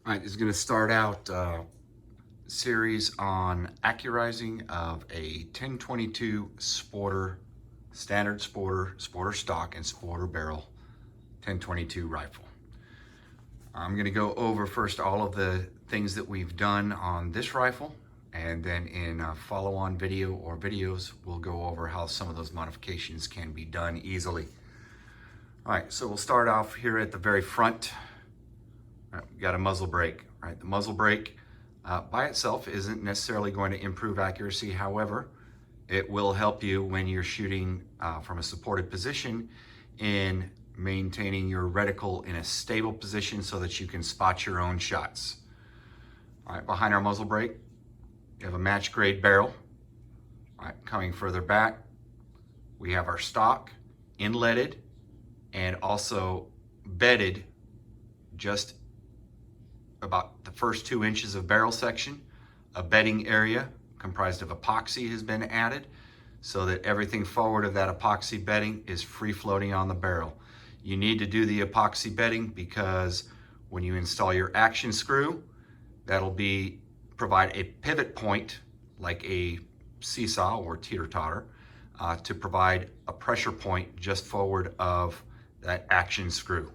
All right, this is going to start out a series on accurizing of a 1022 Sporter, standard Sporter stock, and Sporter barrel 1022 rifle. I'm going to go over first all of the things that we've done on this rifle, and then in a follow-on video or videos, we'll go over how some of those modifications can be done easily. All right, so we'll start off here at the very front. We got a muzzle brake, right? The muzzle brake by itself isn't necessarily going to improve accuracy. However, it will help you when you're shooting from a supported position in maintaining your reticle in a stable position so that you can spot your own shots. All right, behind our muzzle brake, you have a match grade barrel. All right, coming further back, we have our stock inletted and also bedded just about the first 2 inches of barrel section. A bedding area comprised of epoxy has been added so that everything forward of that epoxy bedding is free floating on the barrel. You need to do the epoxy bedding because when you install your action screw, that'll provide a pivot point like a seesaw or teeter-totter to provide a pressure point just forward of that action screw.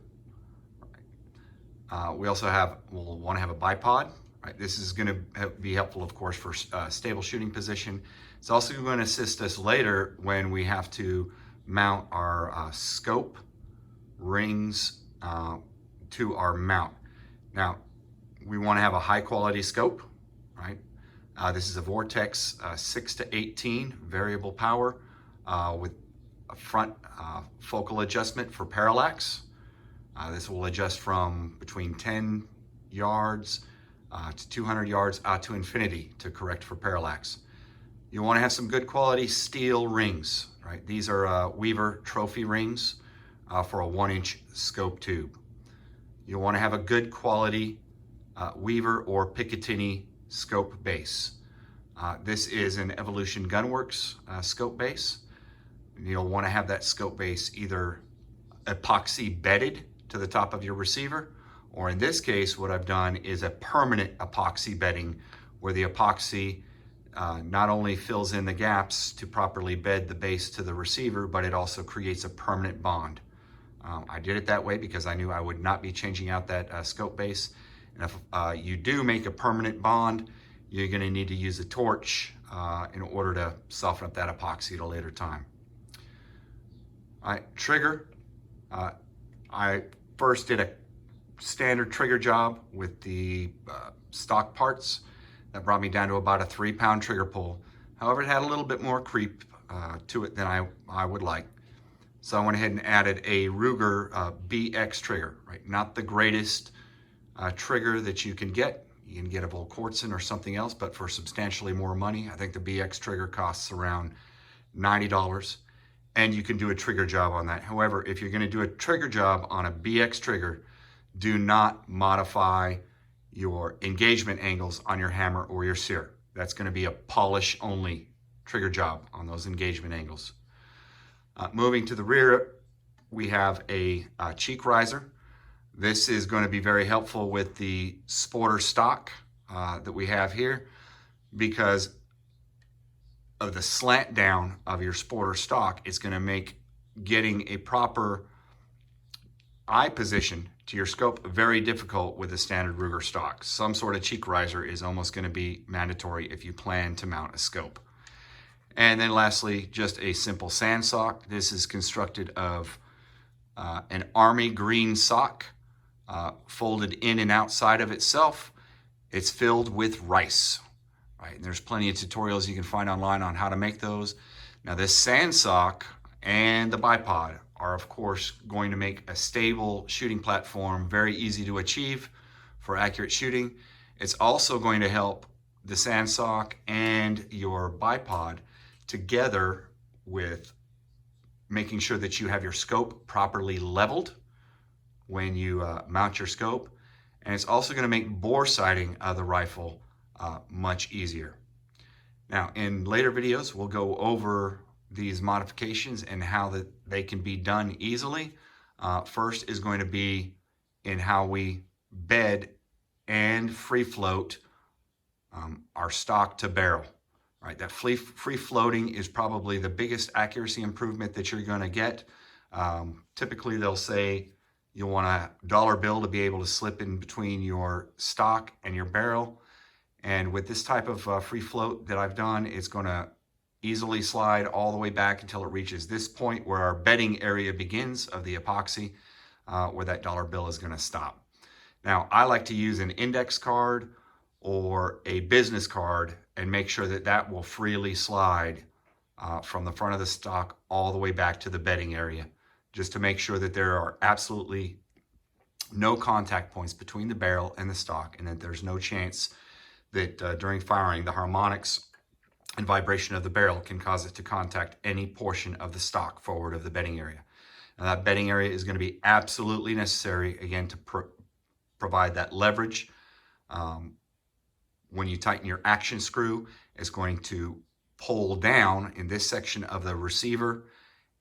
We also we'll want to have a bipod. Right? This is going to be helpful, of course, for stable shooting position. It's also going to assist us later when we have to mount our scope rings to our mount. Now, we want to have a high quality scope, right? This is a Vortex 6-18 variable power with a front focal adjustment for parallax. This will adjust from between 10 yards to 200 yards out to infinity to correct for parallax. You want to have some good quality steel rings, right? These are Weaver trophy rings for a 1-inch scope tube. You'll want to have a good quality Weaver or Picatinny scope base. This is an Evolution Gunworks scope base. You'll want to have that scope base either epoxy bedded to the top of your receiver, or in this case, what I've done is a permanent epoxy bedding where the epoxy not only fills in the gaps to properly bed the base to the receiver, but it also creates a permanent bond. I did it that way because I knew I would not be changing out that scope base. And if you do make a permanent bond, you're going to need to use a torch in order to soften up that epoxy at a later time. All right, trigger. I first did a standard trigger job with the stock parts. That brought me down to about a 3-pound trigger pull. However, it had a little bit more creep to it than I would like. So I went ahead and added a Ruger BX trigger, right? Not the greatest trigger that you can get. You can get a Volquartsen or something else, but for substantially more money. I think the BX trigger costs around $90. And you can do a trigger job on that. However, if you're going to do a trigger job on a BX trigger, do not modify your engagement angles on your hammer or your sear. That's going to be a polish only trigger job on those engagement angles. Moving to the rear, we have a cheek riser. This is going to be very helpful with the Sporter stock that we have here because of the slant down of your Sporter stock. It's going to make getting a proper eye position to your scope very difficult with a standard Ruger stock. Some sort of cheek riser is almost going to be mandatory if you plan to mount a scope. And then lastly, just a simple sand sock. This is constructed of an army green sock folded in and outside of itself. It's filled with rice. Right, and there's plenty of tutorials you can find online on how to make those. Now this sand sock and the bipod are of course going to make a stable shooting platform very easy to achieve for accurate shooting. It's also going to help the sand sock and your bipod together with making sure that you have your scope properly leveled when you mount your scope. And it's also going to make bore sighting of the rifle much easier. Now, in later videos, we'll go over these modifications and how they can be done easily. First is going to be in how we bed and free float our stock to barrel. Right, that free floating is probably the biggest accuracy improvement that you're going to get. Typically, they'll say you want a dollar bill to be able to slip in between your stock and your barrel. And with this type of free float that I've done, it's going to easily slide all the way back until it reaches this point where our bedding area begins of the epoxy, where that dollar bill is going to stop. Now, I like to use an index card or a business card and make sure that that will freely slide from the front of the stock all the way back to the bedding area, just to make sure that there are absolutely no contact points between the barrel and the stock, and that there's no chance that during firing, the harmonics and vibration of the barrel can cause it to contact any portion of the stock forward of the bedding area. Now, that bedding area is going to be absolutely necessary, again, to provide that leverage. When you tighten your action screw, it's going to pull down in this section of the receiver,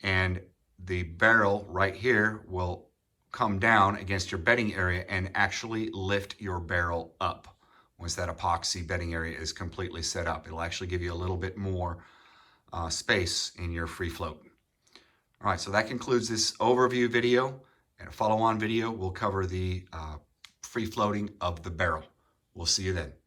and the barrel right here will come down against your bedding area and actually lift your barrel up. Once that epoxy bedding area is completely set up, it'll actually give you a little bit more space in your free float. All right, so that concludes this overview video. And a follow-on video will cover the free floating of the barrel. We'll see you then.